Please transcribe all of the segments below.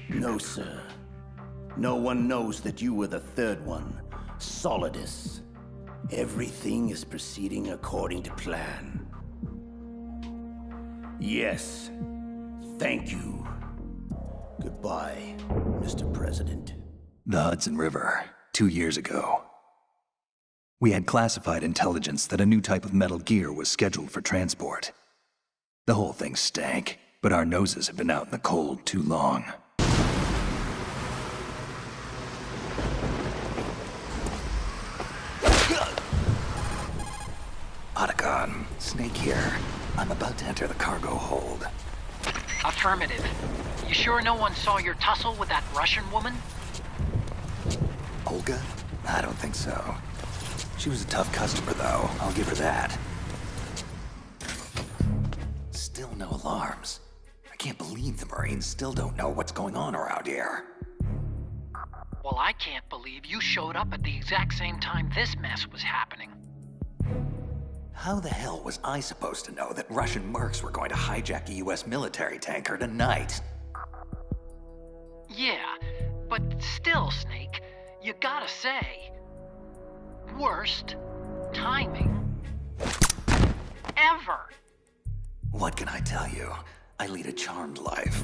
No, sir. No one knows that you were the third one, Solidus. Everything is proceeding according to plan. Yes. Thank you. Goodbye, Mr. President. The Hudson River, 2 years ago. We had classified intelligence that a new type of metal gear was scheduled for transport. The whole thing stank, but our noses had been out in the cold too long. Otacon, Snake here. I'm about to enter the cargo hold. Affirmative. You sure no one saw your tussle with that Russian woman? Olga? I don't think so. She was a tough customer, though. I'll give her that. Still no alarms. I can't believe the Marines still don't know what's going on around here. Well, I can't believe you showed up at the exact same time this mess was happening. How the hell was I supposed to know that Russian mercs were going to hijack a US military tanker tonight? Yeah, but still, Snake, you gotta say... worst timing ever. What can I tell you? I lead a charmed life.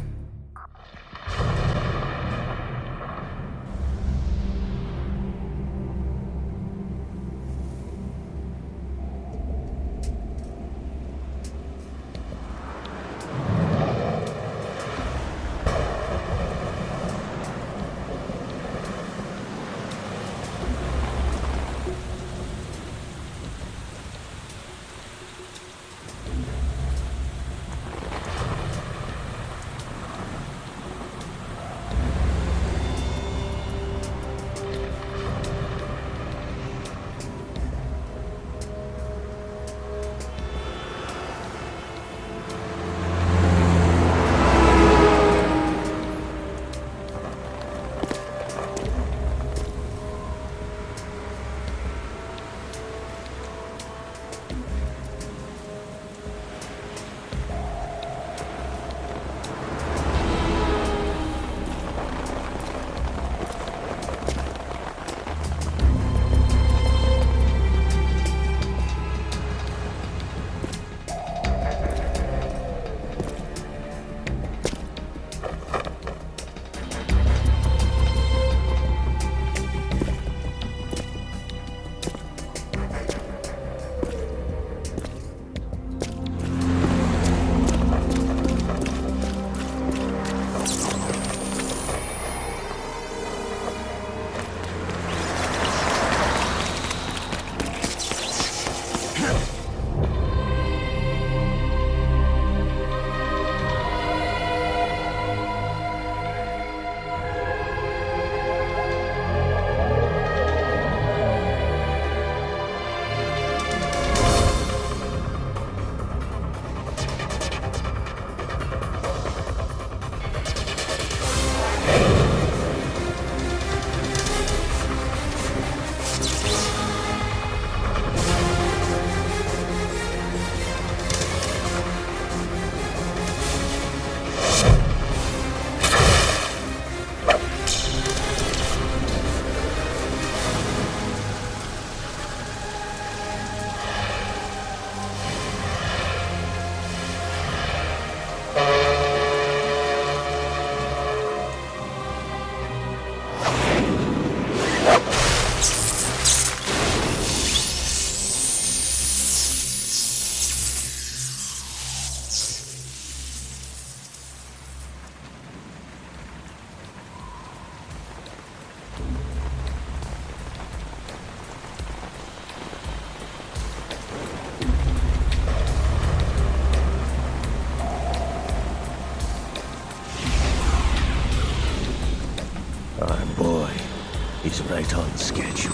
He's right on schedule.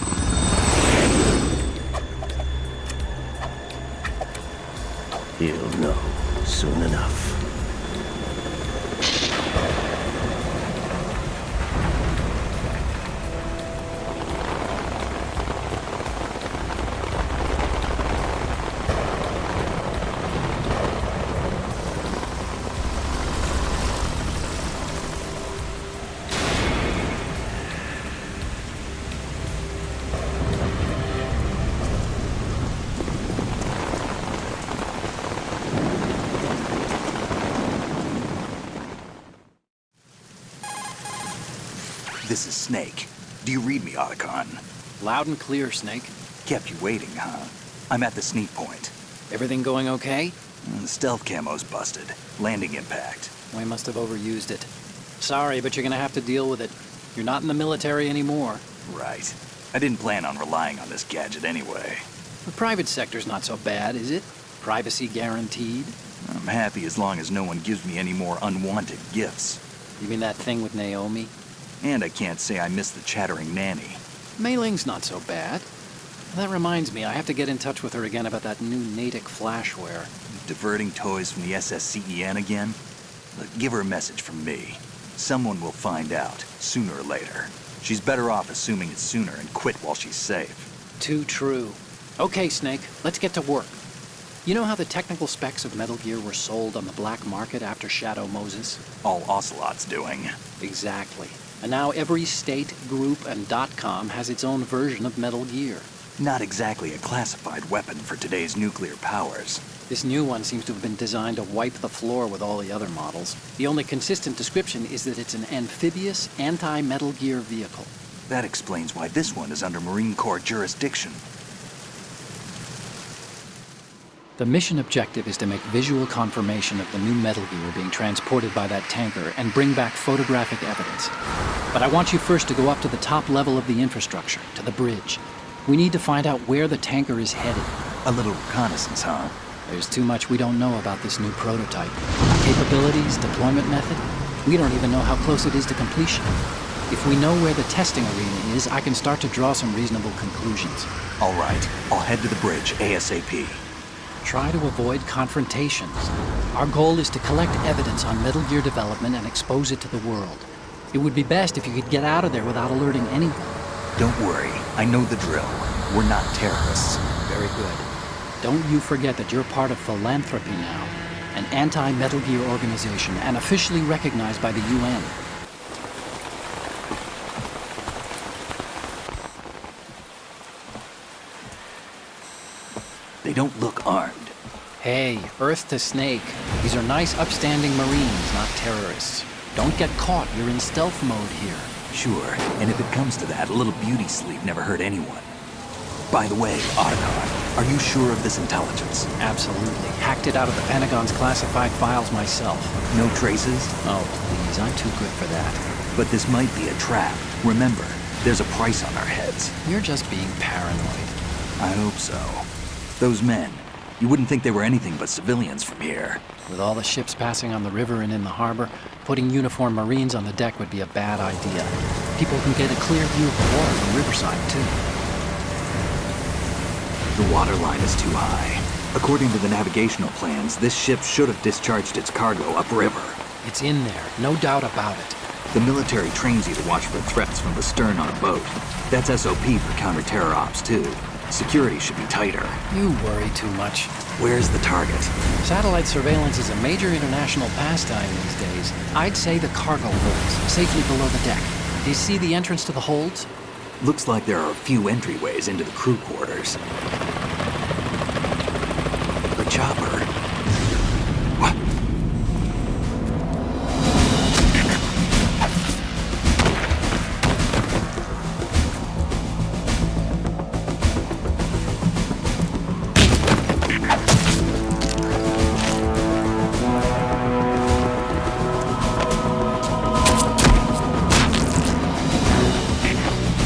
He'll know soon enough. This is Snake. Do you read me, Otacon? Loud and clear, Snake. Kept you waiting, huh? I'm at the sneak point. Everything going okay? The stealth camo's busted. Landing impact. We must have overused it. Sorry, but you're gonna have to deal with it. You're not in the military anymore. Right. I didn't plan on relying on this gadget anyway. The private sector's not so bad, is it? Privacy guaranteed? I'm happy as long as no one gives me any more unwanted gifts. You mean that thing with Naomi? And I can't say I miss the chattering nanny. Mei Ling's not so bad. That reminds me, I have to get in touch with her again about that new Natick flashware. Diverting toys from the SSCEN again? Look, give her a message from me. Someone will find out, sooner or later. She's better off assuming it's sooner and quit while she's safe. Too true. Okay, Snake, let's get to work. You know how the technical specs of Metal Gear were sold on the black market after Shadow Moses? All Ocelot's doing. Exactly. And now every state, group, and .com has its own version of Metal Gear. Not exactly a classified weapon for today's nuclear powers. This new one seems to have been designed to wipe the floor with all the other models. The only consistent description is that it's an amphibious, anti-Metal Gear vehicle. That explains why this one is under Marine Corps jurisdiction. The mission objective is to make visual confirmation of the new Metal Gear being transported by that tanker and bring back photographic evidence. But I want you first to go up to the top level of the infrastructure, to the bridge. We need to find out where the tanker is headed. A little reconnaissance, huh? There's too much we don't know about this new prototype. Capabilities, deployment method. We don't even know how close it is to completion. If we know where the testing arena is, I can start to draw some reasonable conclusions. All right, I'll head to the bridge ASAP. Try to avoid confrontations. Our goal is to collect evidence on Metal Gear development and expose it to the world. It would be best if you could get out of there without alerting anyone. Don't worry, I know the drill. We're not terrorists. Very good. Don't you forget that you're part of Philanthropy now, an anti-Metal Gear organization and officially recognized by the UN. They don't look armed. Hey, Earth to Snake. These are nice, upstanding Marines, not terrorists. Don't get caught. You're in stealth mode here. Sure, and if it comes to that, a little beauty sleep never hurt anyone. By the way, Otacon, are you sure of this intelligence? Absolutely. Hacked it out of the Pentagon's classified files myself. No traces? Oh, please. I'm too good for that. But this might be a trap. Remember, there's a price on our heads. You're just being paranoid. I hope so. Those men, you wouldn't think they were anything but civilians from here. With all the ships passing on the river and in the harbor, putting uniformed Marines on the deck would be a bad idea. People can get a clear view of the water from riverside, too. The water line is too high. According to the navigational plans, this ship should have discharged its cargo upriver. It's in there, no doubt about it. The military trains you to watch for threats from the stern on a boat. That's SOP for counter-terror ops, too. Security should be tighter. You worry too much. Where's the target? Satellite surveillance is a major international pastime these days. I'd say the cargo holds, safely below the deck. Do you see the entrance to the holds? Looks like there are a few entryways into the crew quarters. The chopper. What?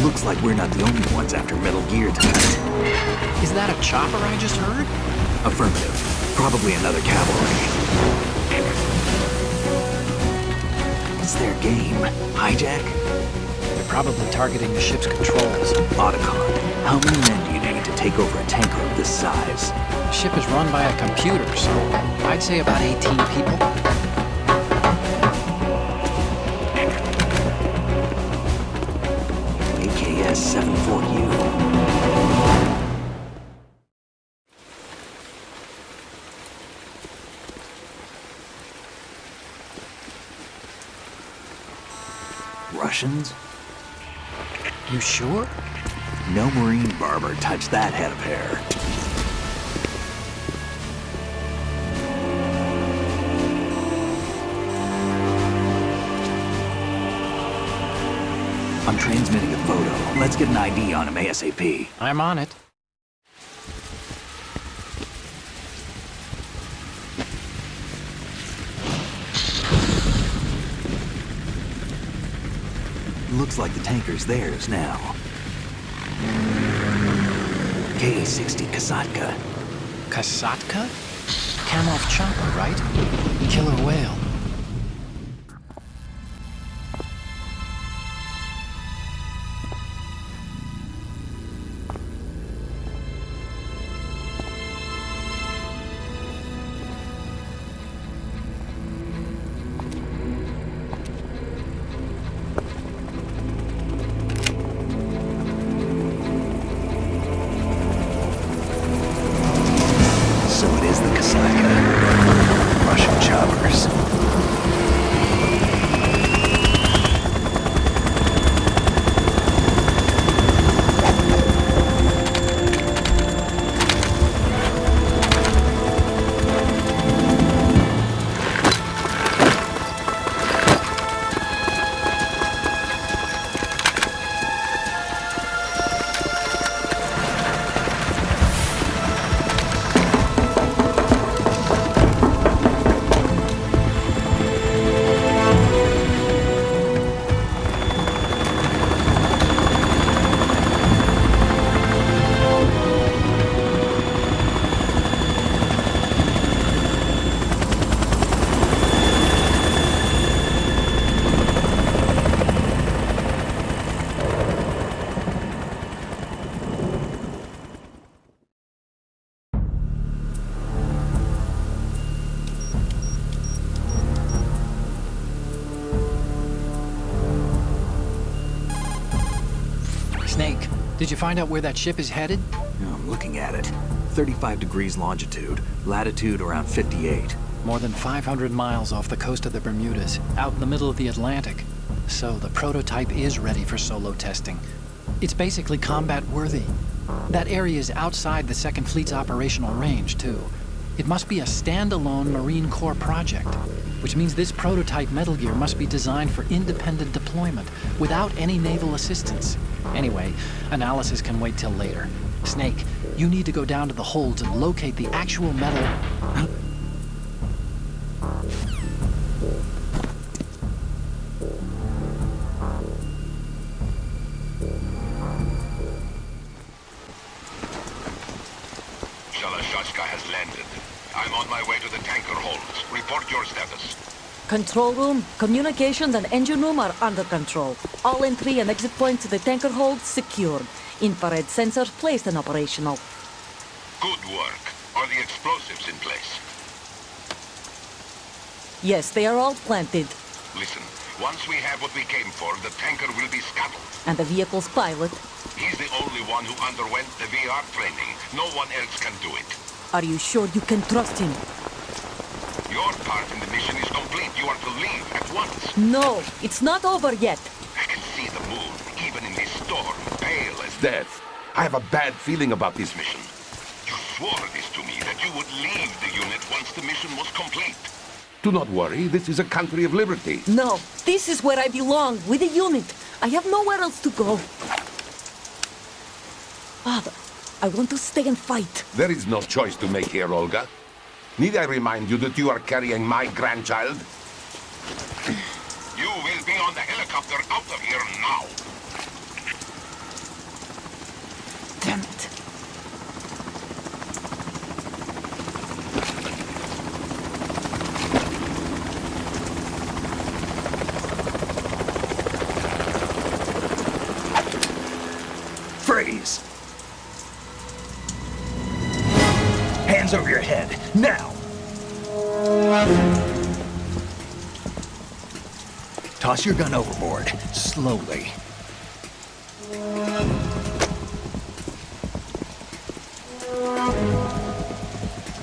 Looks like we're not the only ones after Metal Gear tonight. Is that a chopper I just heard? Affirmative. Probably another cavalry. It's their game. Hijack? They're probably targeting the ship's controls. Otacon, how many men do you need to take over a tanker of this size? The ship is run by a computer, so I'd say about 18 people. AKS 74U. Russians? You sure? No Marine barber touched that head of hair. I'm transmitting a photo. Let's get an ID on him ASAP. I'm on it. Looks like the tanker's theirs now. K-60 Kasatka. Kasatka? Kamov chopper, right? Killer whale. So it is the Kasatka. Russian choppers. Snake, did you find out where that ship is headed? I'm looking at it. 35 degrees longitude, latitude around 58. More than 500 miles off the coast of the Bermudas, out in the middle of the Atlantic. So the prototype is ready for solo testing. It's basically combat-worthy. That area is outside the Second Fleet's operational range, too. It must be a standalone Marine Corps project, which means this prototype Metal Gear must be designed for independent deployment, without any naval assistance. Anyway, analysis can wait till later. Snake, you need to go down to the holds and locate the actual metal... Saga has landed. I'm on my way to the tanker holds. Report your status. Control room, communications and engine room are under control. All entry and exit points to the tanker hold secured. Infrared sensors placed and operational. Good work. Are the explosives in place? Yes, they are all planted. Listen, once we have what we came for, the tanker will be scuttled. And the vehicle's pilot. He's the only one who underwent the VR training. No one else can do it. Are you sure you can trust him? Your part in the mission is complete. You are to leave at once. No, it's not over yet. I can see the moon, even in this storm, pale as death. I have a bad feeling about this mission. You swore this to me, that you would leave the unit once the mission was complete. Do not worry, this is a country of liberty. No, this is where I belong, with the unit. I have nowhere else to go. Father, I want to stay and fight. There is no choice to make here, Olga. Need I remind you that you are carrying my grandchild? You will be on the helicopter out of here now. Damn it. Freeze! Hands over your head, now! Toss your gun overboard, slowly.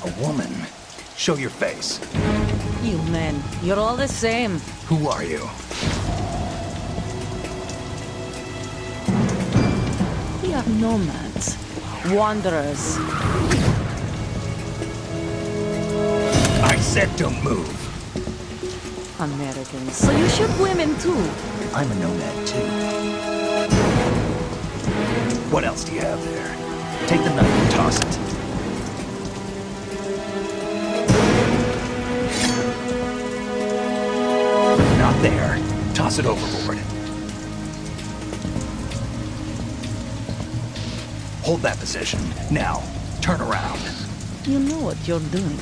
A woman. Show your face. You men, you're all the same. Who are you? We are nomads, wanderers. I said don't move. Americans, so you shoot women too. I'm a nomad too. What else do you have there? Take the knife and toss it. Not there. Toss it overboard. Hold that position. Now, turn around. You know what you're doing.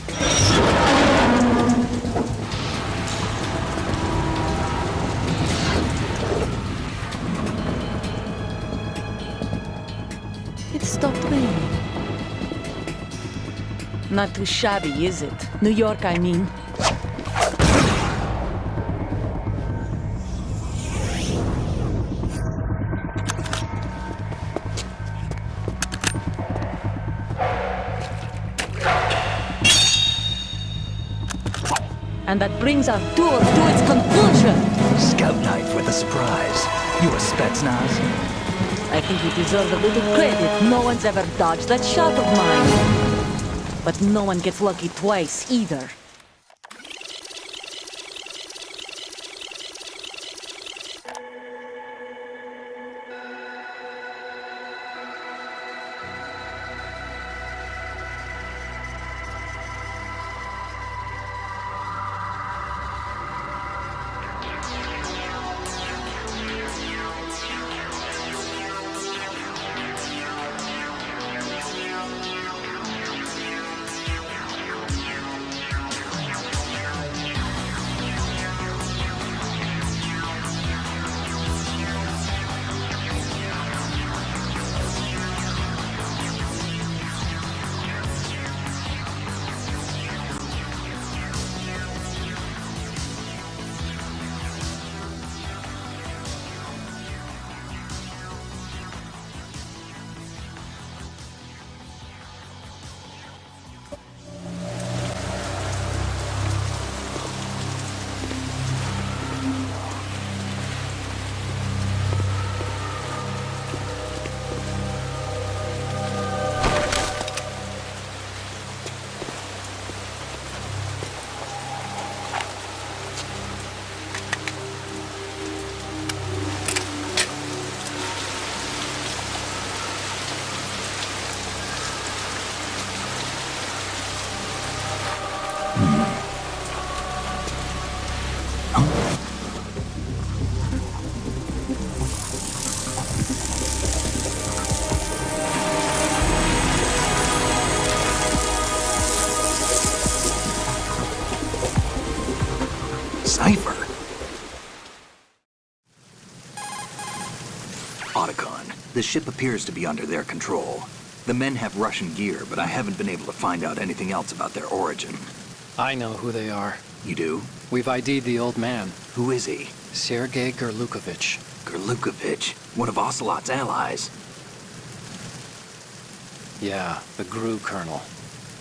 It stopped raining. Not too shabby, is it? New York, I mean. And that brings our tour to its conclusion. Scout knife with a surprise. You a Spetsnaz? I think you deserve a little credit. No one's ever dodged that shot of mine. But no one gets lucky twice, either. Cipher. Otacon, the ship appears to be under their control. The men have Russian gear, but I haven't been able to find out anything else about their origin. I know who they are. You do? We've ID'd the old man, Who is he? Sergei Gerlukovich. Gerlukovich, one of Ocelot's allies. Yeah, the GRU colonel.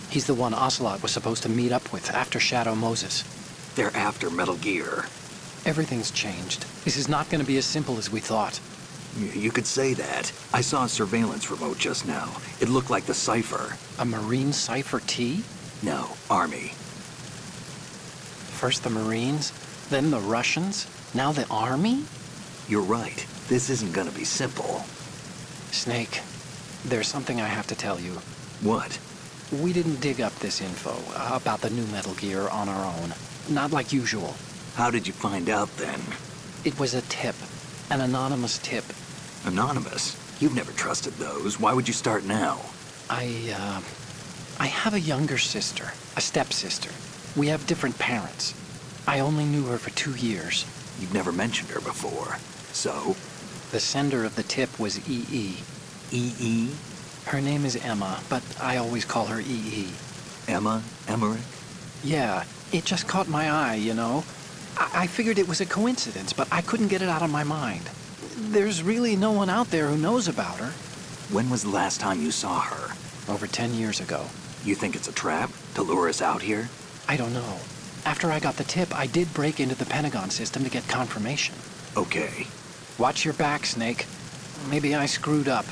He's the one Ocelot was supposed to meet up with after Shadow Moses. They're after Metal Gear. Everything's changed. This is not going to be as simple as we thought. You could say that. I saw a surveillance remote just now. It looked like the Cipher. A Marine Cipher T? No, Army. First the Marines, then the Russians, now the Army? You're right. This isn't gonna be simple. Snake, there's something I have to tell you. What? We didn't dig up this info about the new Metal Gear on our own. Not like usual. How did you find out then? It was a tip. An anonymous tip. Anonymous? You've never trusted those. Why would you start now? I have a younger sister, a stepsister. We have different parents. I only knew her for 2 years. You've never mentioned her before. So? The sender of the tip was EE. EE? Her name is Emma, but I always call her EE. Emma? Emmerich? Yeah, it just caught my eye, you know? I figured it was a coincidence, but I couldn't get it out of my mind. There's really no one out there who knows about her. When was the last time you saw her? Over 10 years ago. You think it's a trap? To lure us out here? I don't know. After I got the tip, I did break into the Pentagon system to get confirmation. Okay. Watch your back, Snake. Maybe I screwed up.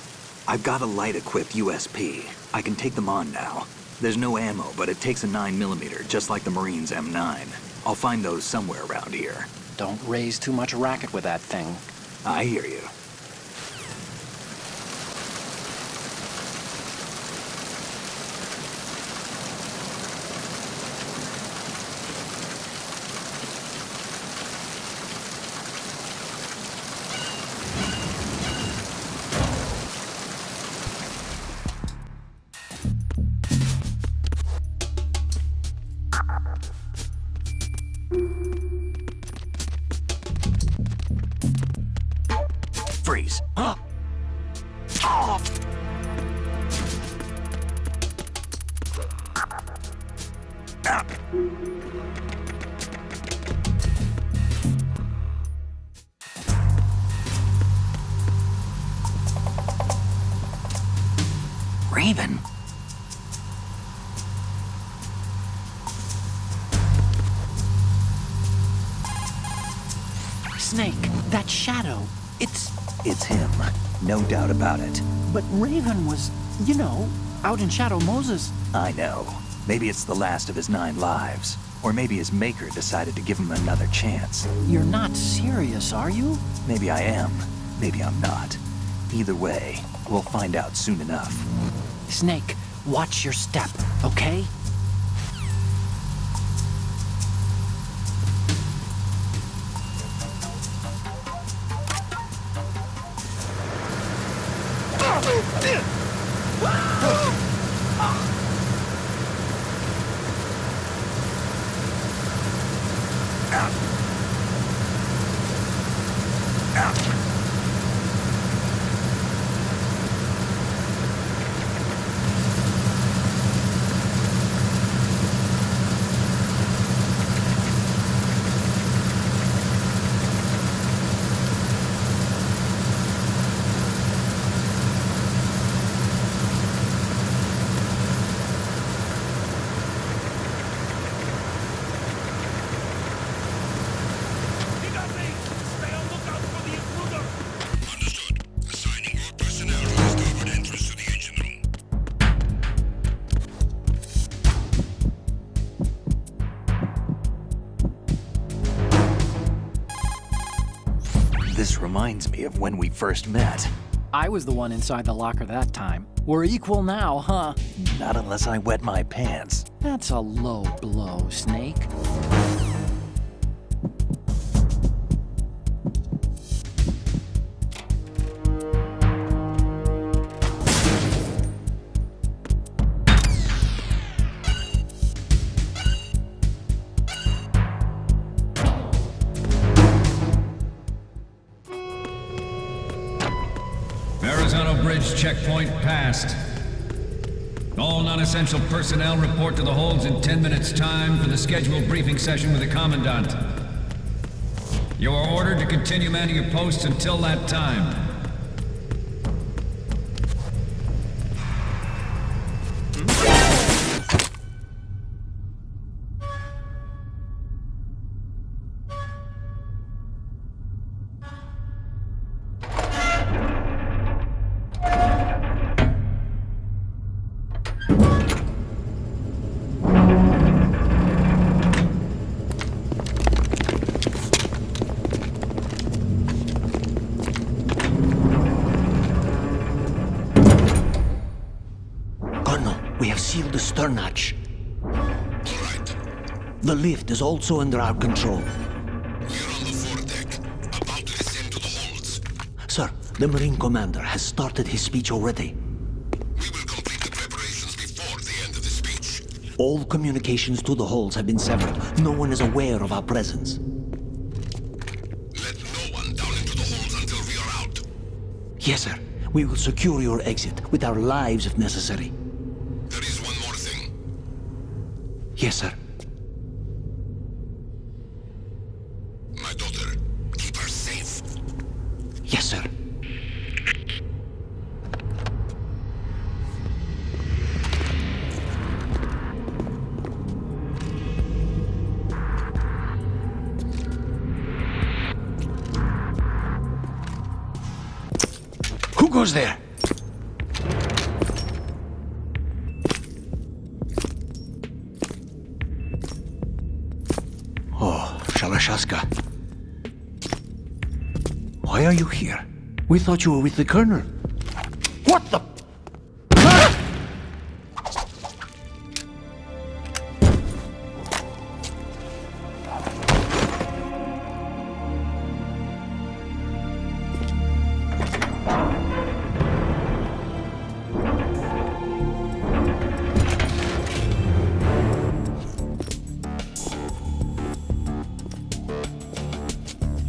I've got a light-equipped USP. I can take them on now. There's no ammo, but it takes a 9mm, just like the Marines' M9. I'll find those somewhere around here. Don't raise too much racket with that thing. I hear you. Freeze. Huh? Oh. Ah. Raven. Snake, that shadow, It's him. No doubt about it. But Raven was, you know, out in Shadow Moses. I know. Maybe it's the last of his 9 lives. Or maybe his maker decided to give him another chance. You're not serious, are you? Maybe I am. Maybe I'm not. Either way, we'll find out soon enough. Snake, watch your step, okay? This reminds me of when we first met. I was the one inside the locker that time. We're equal now, huh? Not unless I wet my pants. That's a low blow, Snake. Checkpoint passed. All non-essential personnel report to the holds in 10 minutes' time for the scheduled briefing session with the Commandant. You are ordered to continue manning your posts until that time. We have sealed the stern hatch. All right. The lift is also under our control. We're on the foredeck, about to descend to the holds. Sir, the Marine Commander has started his speech already. We will complete the preparations before the end of the speech. All communications to the holds have been severed. No one is aware of our presence. Let no one down into the holds until we are out. Yes, sir. We will secure your exit with our lives if necessary. There is one more thing. Yes, sir. My daughter, keep her safe. Yes, sir. Who goes there? Shaska. Why are you here? We thought you were with the Colonel. What the?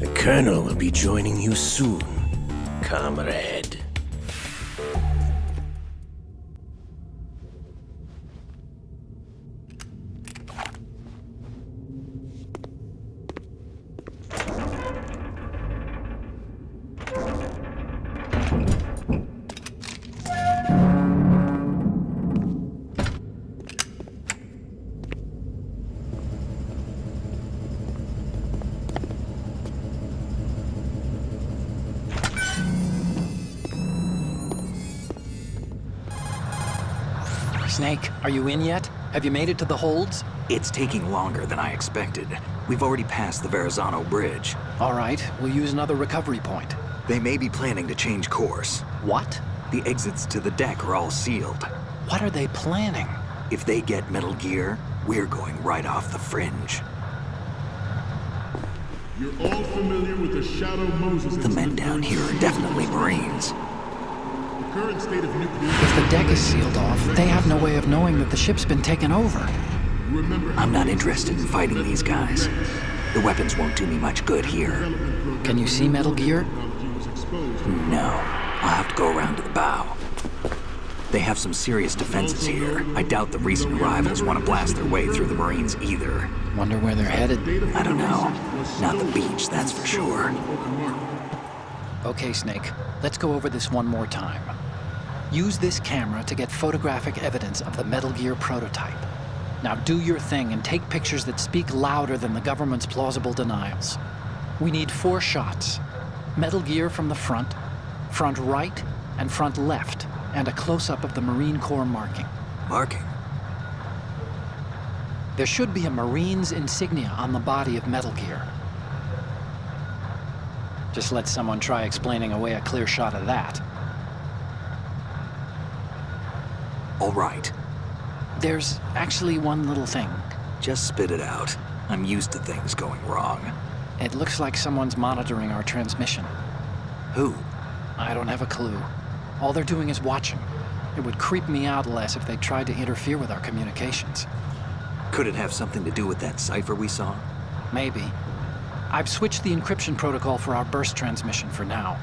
The Colonel will be joining you soon, comrade. Snake, are you in yet? Have you made it to the holds? It's taking longer than I expected. We've already passed the Verrazano Bridge. All right, we'll use another recovery point. They may be planning to change course. What? The exits to the deck are all sealed. What are they planning? If they get Metal Gear, we're going right off the fringe. You're all familiar with the Shadow Moses The men down here are definitely Marines. The current state of nuclear... If the deck is sealed off, they have no way of knowing that the ship's been taken over. Remember how I'm not interested in fighting these guys. The weapons won't do me much good here. Can you see Metal Gear? No. I'll have to go around to the bow. They have some serious defenses here. I doubt the recent arrivals want to blast their way through the Marines either. Wonder where they're headed. I don't know. Not the beach, that's for sure. Okay, Snake. Let's go over this one more time. Use this camera to get photographic evidence of the Metal Gear prototype. Now do your thing and take pictures that speak louder than the government's plausible denials. We need 4 shots. Metal Gear from the front right, and front left, and a close-up of the Marine Corps marking. Marking? There should be a Marine's insignia on the body of Metal Gear. Just let someone try explaining away a clear shot of that. All right. There's actually one little thing. Just spit it out. I'm used to things going wrong. It looks like someone's monitoring our transmission. Who? I don't have a clue. All they're doing is watching. It would creep me out less if they tried to interfere with our communications. Could it have something to do with that cipher we saw? Maybe. I've switched the encryption protocol for our burst transmission for now.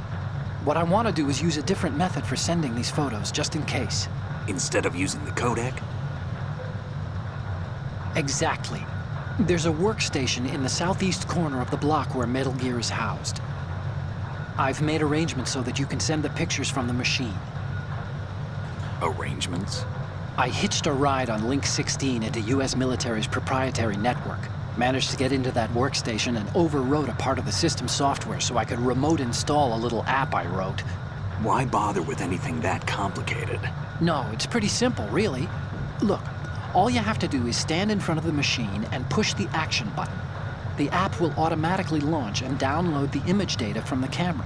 What I want to do is use a different method for sending these photos, just in case. Instead of using the codec? Exactly. There's a workstation in the southeast corner of the block where Metal Gear is housed. I've made arrangements so that you can send the pictures from the machine. Arrangements? I hitched a ride on Link 16 into US military's proprietary network. Managed to get into that workstation and overwrote a part of the system software so I could remote install a little app I wrote. Why bother with anything that complicated? No, it's pretty simple, really. Look, all you have to do is stand in front of the machine and push the action button. The app will automatically launch and download the image data from the camera,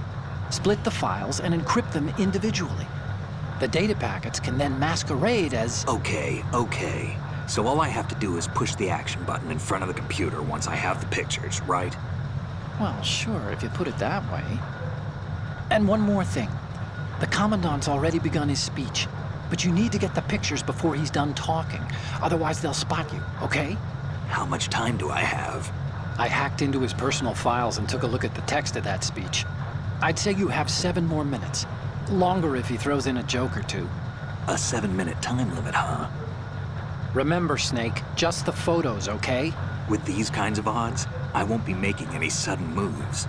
split the files, and encrypt them individually. The data packets can then masquerade as... Okay. So all I have to do is push the action button in front of the computer once I have the pictures, right? Well, sure, if you put it that way. And one more thing. The Commandant's already begun his speech, but you need to get the pictures before he's done talking. Otherwise, they'll spot you, okay? How much time do I have? I hacked into his personal files and took a look at the text of that speech. I'd say you have 7 more minutes. Longer if he throws in a joke or two. A 7-minute time limit, huh? Remember, Snake, just the photos, okay? With these kinds of odds, I won't be making any sudden moves.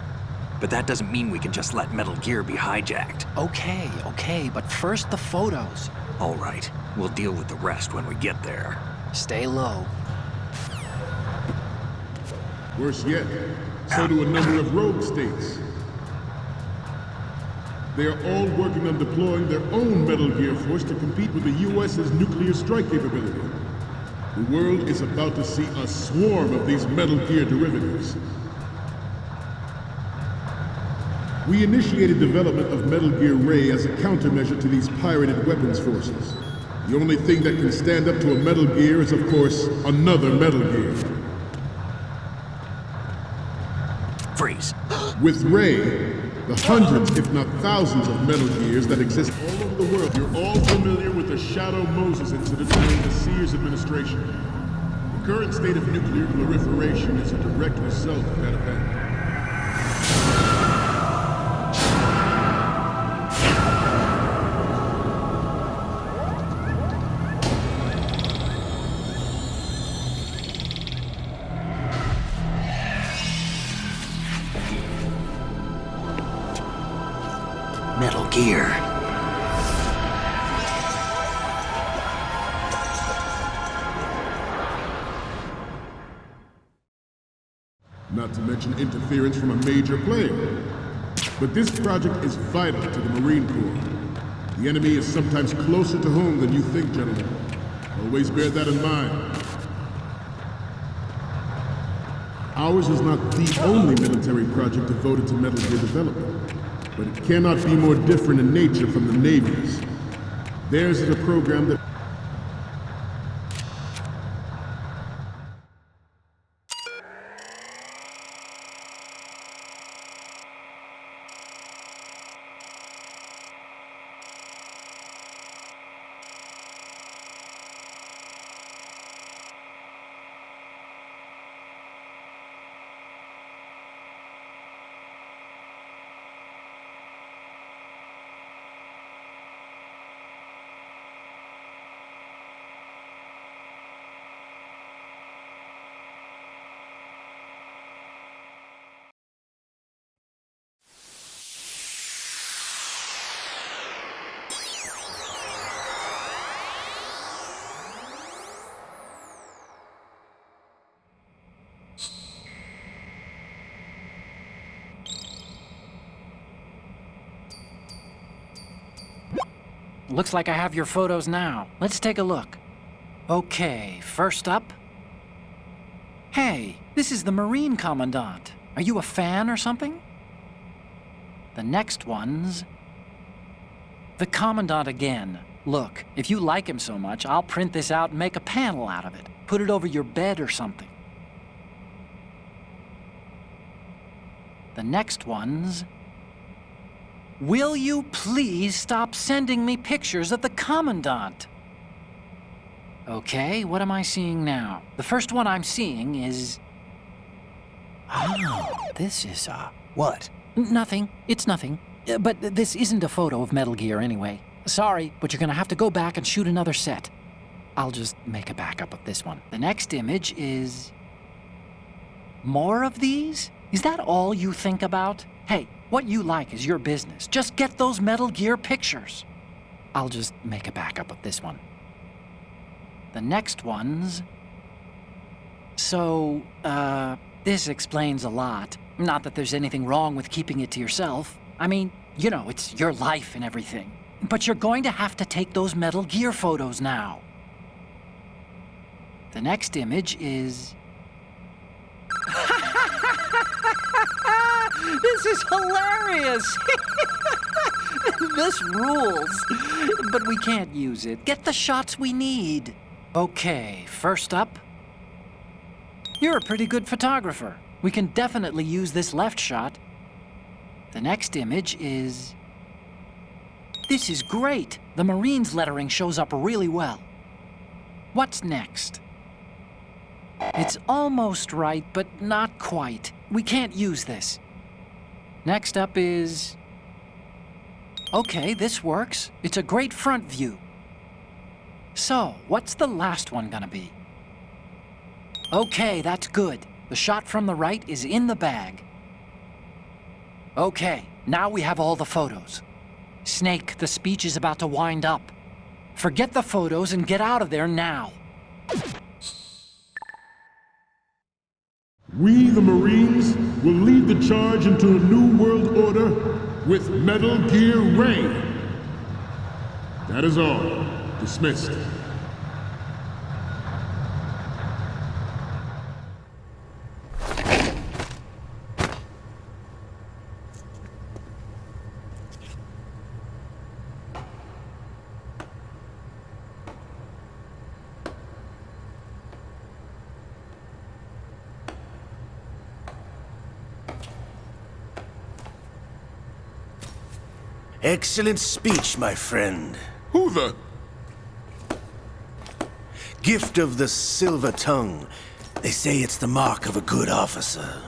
But that doesn't mean we can just let Metal Gear be hijacked. Okay, but first the photos. All right, we'll deal with the rest when we get there. Stay low. Worse yet, so do a number of rogue states. They are all working on deploying their own Metal Gear force to compete with the U.S.'s nuclear strike capability. The world is about to see a swarm of these Metal Gear derivatives. We initiated development of Metal Gear Ray as a countermeasure to these pirated weapons forces. The only thing that can stand up to a Metal Gear is, of course, another Metal Gear. Freeze. With Ray, the hundreds, if not thousands, of Metal Gears that exist all over the world, you're all familiar with the Shadow Moses incident during the Sears administration. The current state of nuclear proliferation is a direct result of that event. Metal Gear. Not to mention interference from a major player. But this project is vital to the Marine Corps. The enemy is sometimes closer to home than you think, gentlemen. Always bear that in mind. Ours is not the only military project devoted to Metal Gear development, but it cannot be more different in nature from the Navy's. Theirs is a program that Looks like I have your photos now. Let's take a look. Okay, first up. Hey, this is the Marine Commandant. Are you a fan or something? The next one's the Commandant again. Look, if you like him so much, I'll print this out and make a panel out of it. Put it over your bed or something. The next one's will you please stop sending me pictures of the Commandant? Okay, what am I seeing now? The first one I'm seeing is... Oh, this is, What? Nothing. It's nothing. But this isn't a photo of Metal Gear anyway. Sorry, but you're gonna have to go back and shoot another set. I'll just make a backup of this one. The next image is... More of these? Is that all you think about? Hey, what you like is your business. Just get those Metal Gear pictures. I'll just make a backup of this one. The next one's... So, this explains a lot. Not that there's anything wrong with keeping it to yourself. I mean, you know, it's your life and everything. But you're going to have to take those Metal Gear photos now. The next image is... This is hilarious! This rules. But we can't use it. Get the shots we need. Okay, first up. You're a pretty good photographer. We can definitely use this left shot. The next image is... This is great. The Marines lettering shows up really well. What's next? It's almost right, but not quite. We can't use this. Next up is... Okay, this works. It's a great front view. So, what's the last one gonna be? Okay, that's good. The shot from the right is in the bag. Okay, now we have all the photos. Snake, the speech is about to wind up. Forget the photos and get out of there now. we, the Marines, will lead the charge into a new world order with Metal Gear Ray. That is all. Dismissed. Excellent speech, my friend. Who the... Gift of the silver tongue. They say it's the mark of a good officer.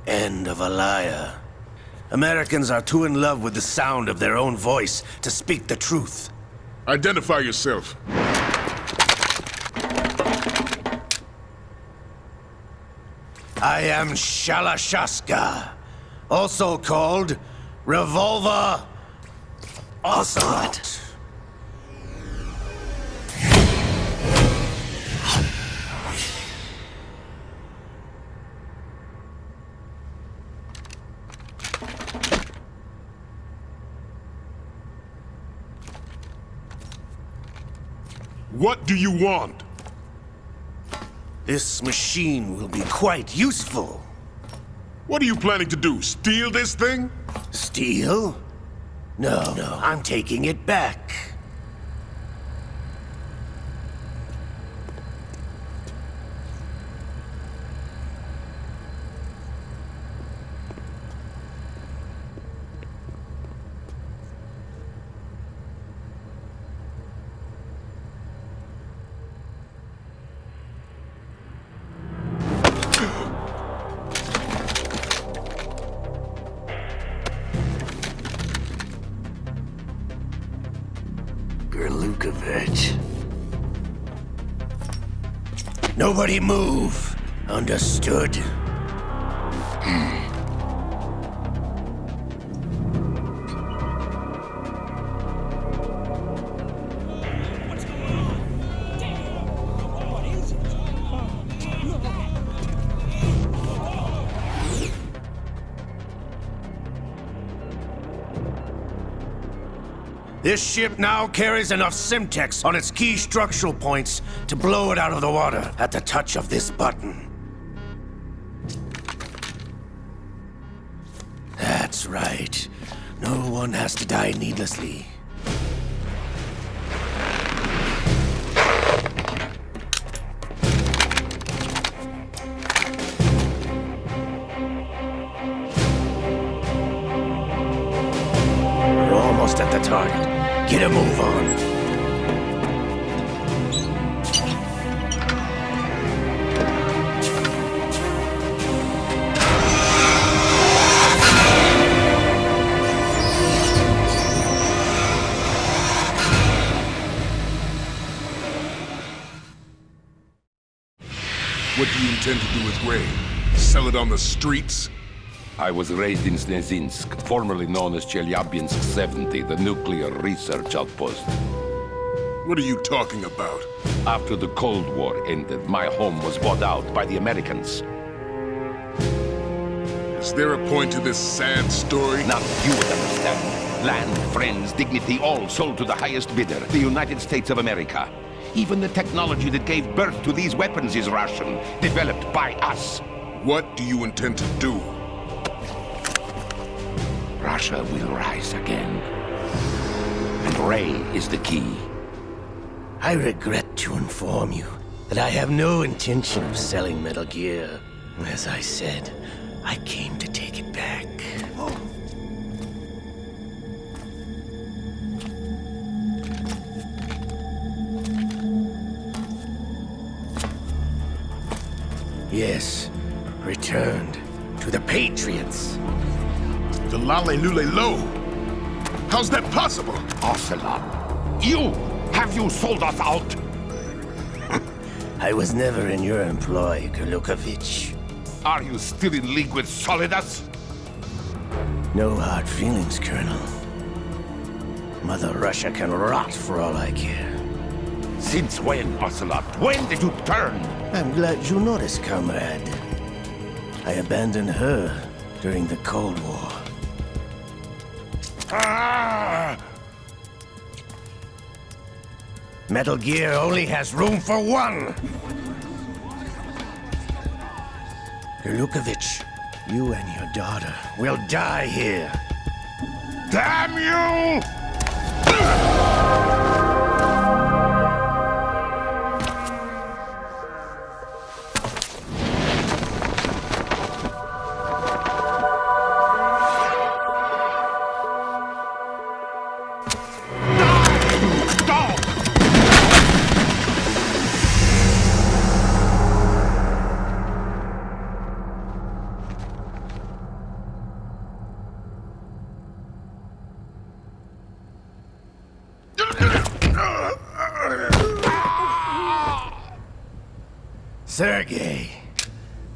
And of a liar. Americans are too in love with the sound of their own voice to speak the truth. Identify yourself. I am Shalashaska, also called Revolver Ocelot. What do you want? This machine will be quite useful. What are you planning to do? Steal this thing? Steal? No, I'm taking it back. Nobody move. Understood? This ship now carries enough Simtex on its key structural points to blow it out of the water at the touch of this button. That's right. No one has to die needlessly. We're almost at the target. Get a move on. What do you intend to do with Ray? Sell it on the streets? I was raised in Snezinsk, formerly known as Chelyabinsk 70, the nuclear research outpost. What are you talking about? After the Cold War ended, my home was bought out by the Americans. Is there a point to this sad story? Now you would understand. Land, friends, dignity, all sold to the highest bidder, the United States of America. Even the technology that gave birth to these weapons is Russian, developed by us. What do you intend to do? Russia will rise again. And Ray is the key. I regret to inform you that I have no intention of selling Metal Gear. As I said, I came to take it back. Yes, returned to the Patriots. The Lale Lule Lo? How's that possible? Ocelot, have you sold us out? I was never in your employ, Golukovich. Are you still in league with Solidus? No hard feelings, Colonel. Mother Russia can rot for all I care. Since when, Ocelot? When did you turn? I'm glad you noticed, comrade. I abandoned her during the Cold War. Ah! Metal Gear only has room for one! Golukovich, you and your daughter will die here. Damn you! Sergei,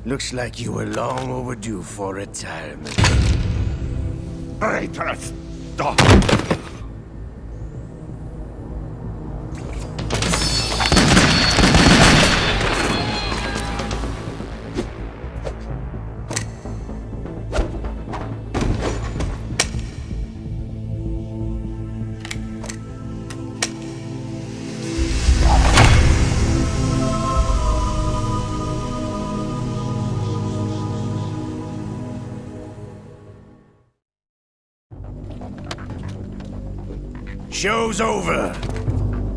looks like you were long overdue for retirement. Traitorous! Stop! Show's over.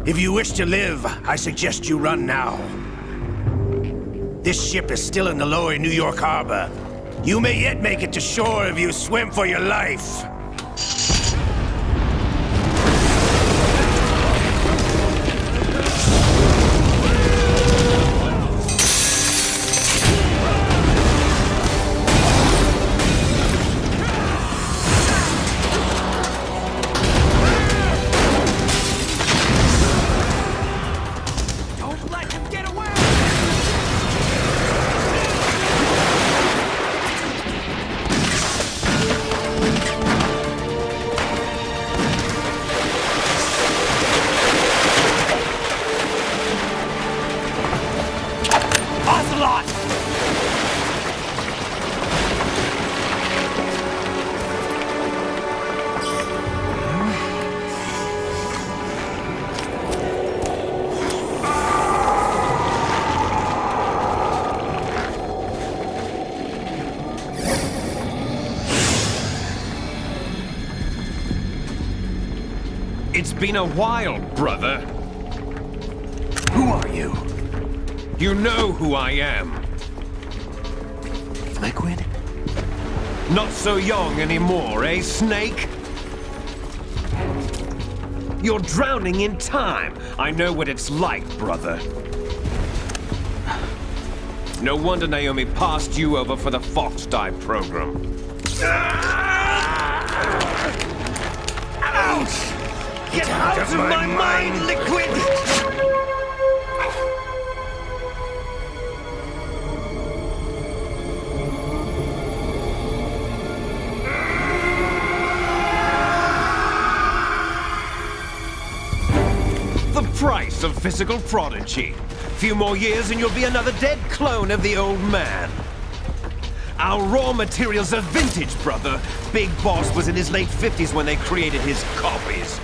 If you wish to live, I suggest you run now. This ship is still in the lower New York harbor. You may yet make it to shore if you swim for your life. It's been a while, brother. Who are you? You know who I am. Liquid? Not so young anymore, eh, Snake? You're drowning in time. I know what it's like, brother. No wonder Naomi passed you over for the Fox Dive program. Ouch! Get out of my mind, Liquid! The price of physical prodigy. Few more years and you'll be another dead clone of the old man. Our raw materials are vintage, brother. Big Boss was in his late 50s when they created his copies.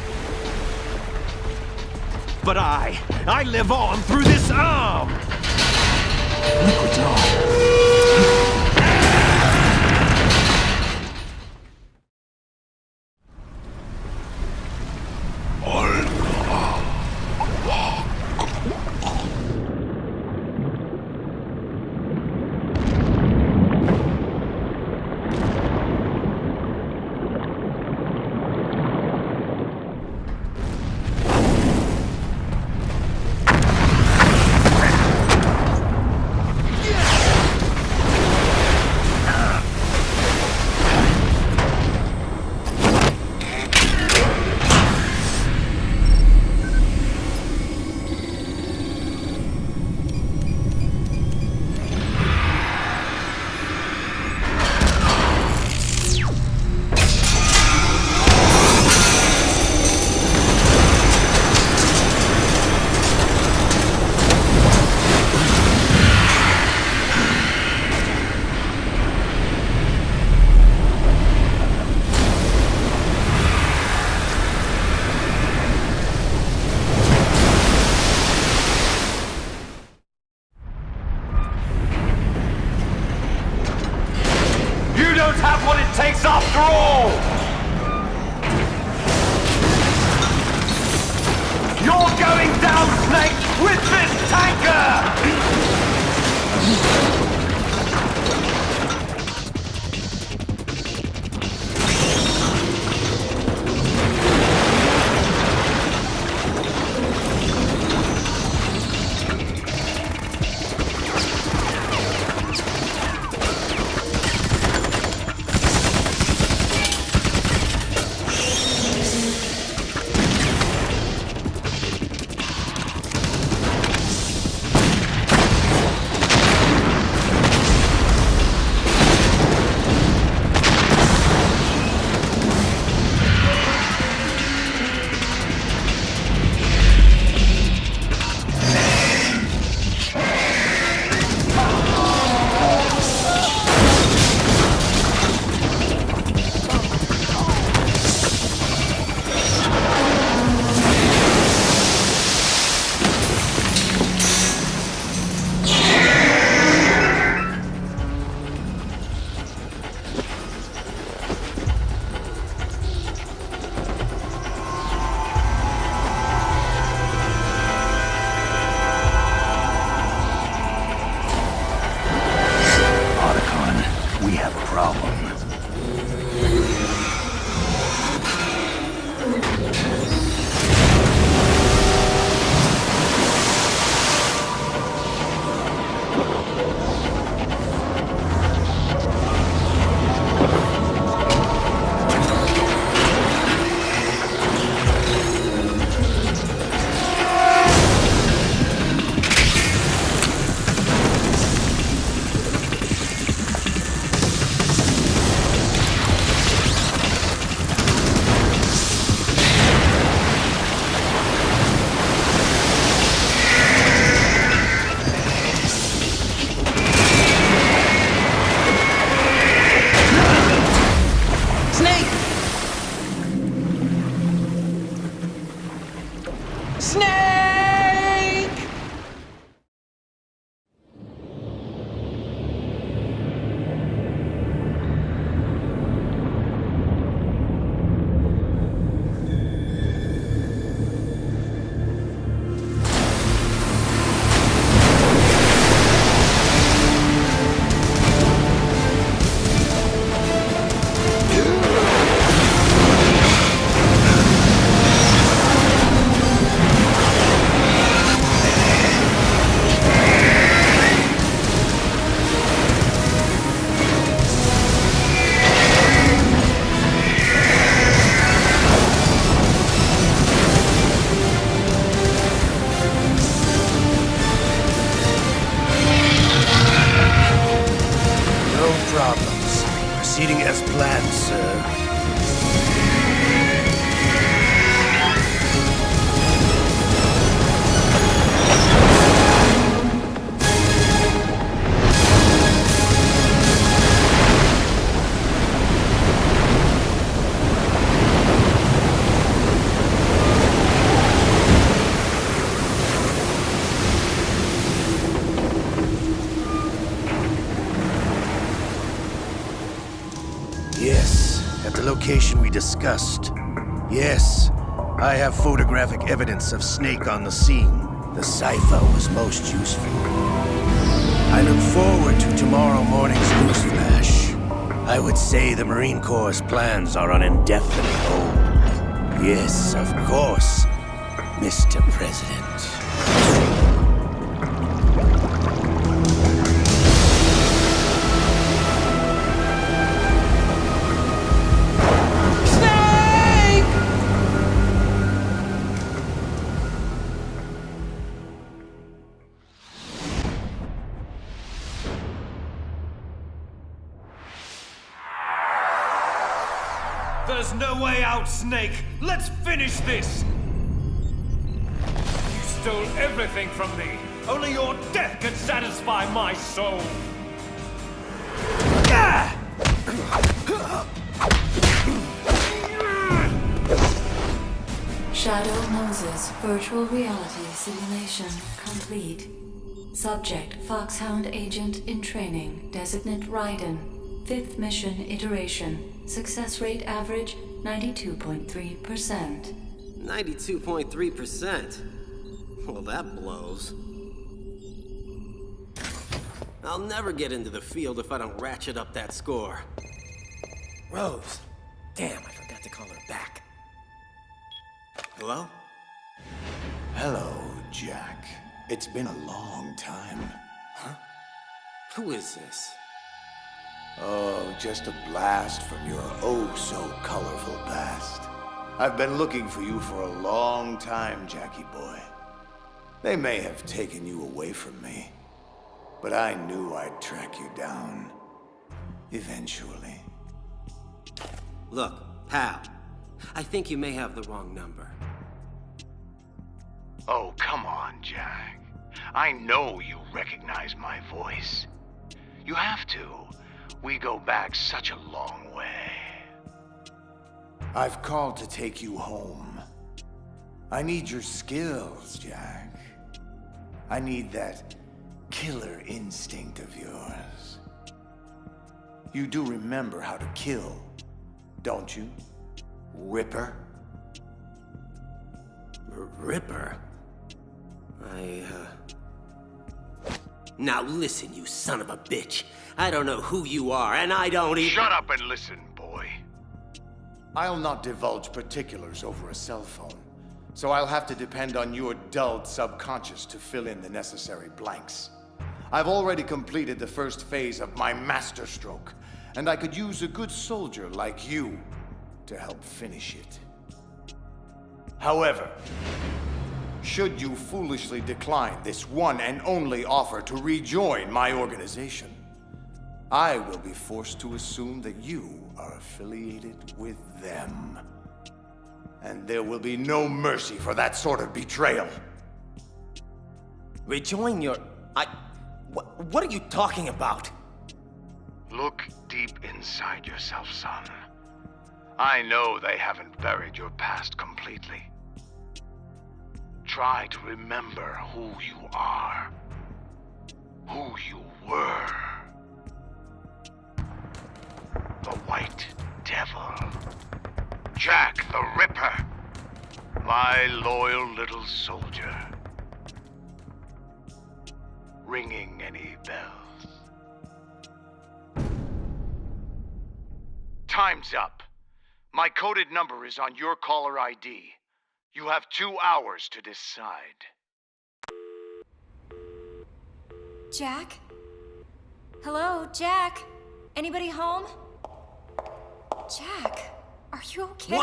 But I live on through this arm! Liquid's on. Have what it takes after all! You're going down, Snake, with this tanker! plan, sir. Yes, at the location we discussed. Yes, I have photographic evidence of Snake on the scene. The cipher was most useful. I look forward to tomorrow morning's news flash. I would say the Marine Corps' plans are on indefinite hold. Yes, of course, Mr. President. There's no way out, Snake! Let's finish this! You stole everything from me! Only your death can satisfy my soul! Shadow Moses virtual reality simulation complete. Subject Foxhound agent in training. Designate Raiden. 5th mission iteration. Success rate average 92.3%. 92.3%? Well, that blows. I'll never get into the field if I don't ratchet up that score. Rose. Damn, I forgot to call her back. Hello? Hello, Jack. It's been a long time. Huh? Who is this? Oh, just a blast from your oh-so-colorful past. I've been looking for you for a long time, Jackie boy. They may have taken you away from me, but I knew I'd track you down. Eventually. Look, pal. I think you may have the wrong number. Oh, come on, Jack. I know you recognize my voice. You have to. We go back such a long way. I've called to take you home. I need your skills, Jack. I need that killer instinct of yours. You do remember how to kill, don't you, Ripper? Ripper? Now listen, you son of a bitch. I don't know who you are, and I don't even— Shut up and listen, boy. I'll not divulge particulars over a cell phone, so I'll have to depend on your dulled subconscious to fill in the necessary blanks. I've already completed the first phase of my masterstroke, and I could use a good soldier like you to help finish it. However, should you foolishly decline this one and only offer to rejoin my organization, I will be forced to assume that you are affiliated with them. And there will be no mercy for that sort of betrayal. Rejoin your— What are you talking about? Look deep inside yourself, son. I know they haven't buried your past completely. Try to remember who you are. Who you were. The White Devil. Jack the Ripper. My loyal little soldier. Ringing any bells? Time's up. My coded number is on your caller ID. You have 2 hours to decide. Jack? Hello, Jack? Anybody home? Jack, are you okay?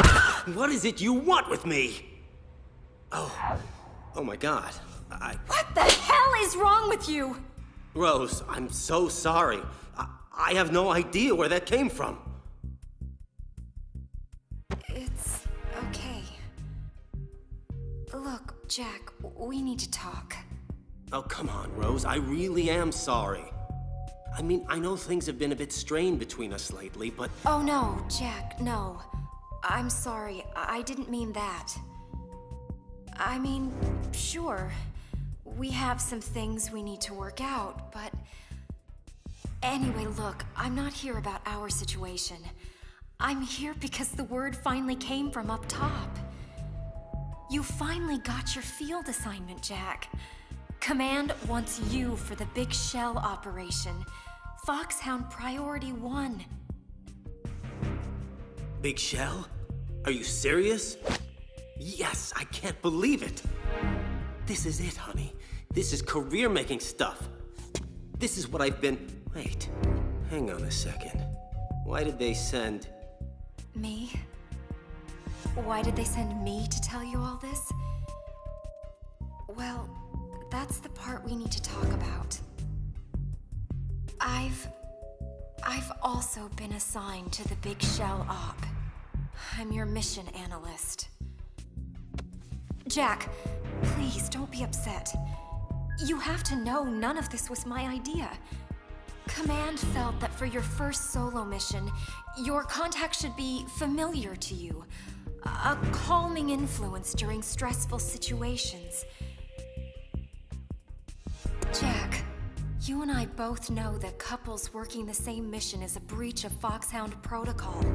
What is it you want with me? Oh my God. What the hell is wrong with you? Rose, I'm so sorry. I have no idea where that came from. It's okay. Look, Jack, we need to talk. Oh, come on, Rose. I really am sorry. I mean, I know things have been a bit strained between us lately, but... Oh, no, Jack, no. I'm sorry. I didn't mean that. I mean, sure. We have some things we need to work out, but... Anyway, look, I'm not here about our situation. I'm here because the word finally came from up top. You finally got your field assignment, Jack. Command wants you for the Big Shell operation. Foxhound Priority 1. Big Shell? Are you serious? Yes, I can't believe it. This is it, honey. This is career-making stuff. This is what I've been... Wait, hang on a second. Why did they send... Me? Why did they send me to tell you all this? Well, that's the part we need to talk about. I've also been assigned to the Big Shell Op. I'm your mission analyst. Jack, please don't be upset. You have to know none of this was my idea. Command felt that for your first solo mission, your contact should be familiar to you. A calming influence during stressful situations. Jack, you and I both know that couples working the same mission is a breach of Foxhound protocol.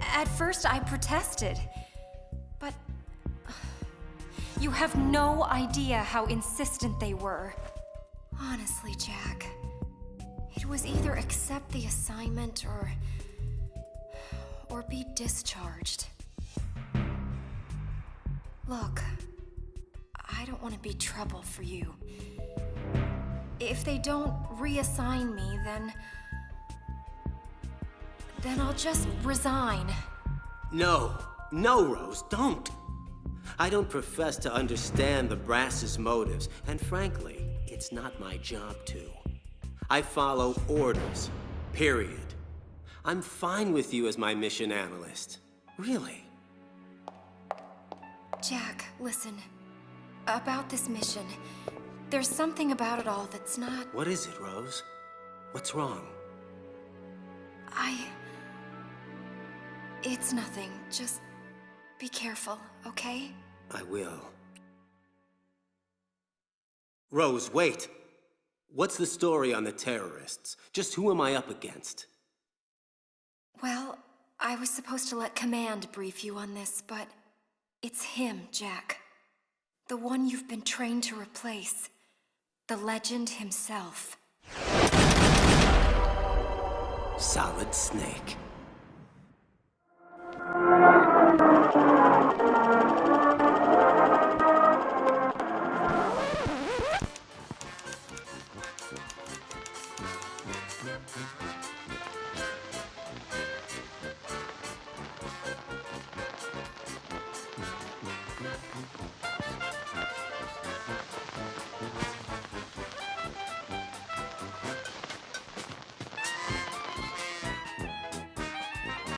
At first, I protested, but you have no idea how insistent they were. Honestly, Jack, it was either accept the assignment or be discharged. Look, I don't want to be trouble for you. If they don't reassign me, then I'll just resign. No, Rose, don't. I don't profess to understand the brass's motives, and frankly, it's not my job to. I follow orders, period. I'm fine with you as my mission analyst. Really. Jack, listen. About this mission, there's something about it all that's not... What is it, Rose? What's wrong? It's nothing. Just be careful, okay? I will. Rose, wait! What's the story on the terrorists? Just who am I up against? Well, I was supposed to let Command brief you on this, but it's him, Jack. The one you've been trained to replace. The legend himself. Solid Snake.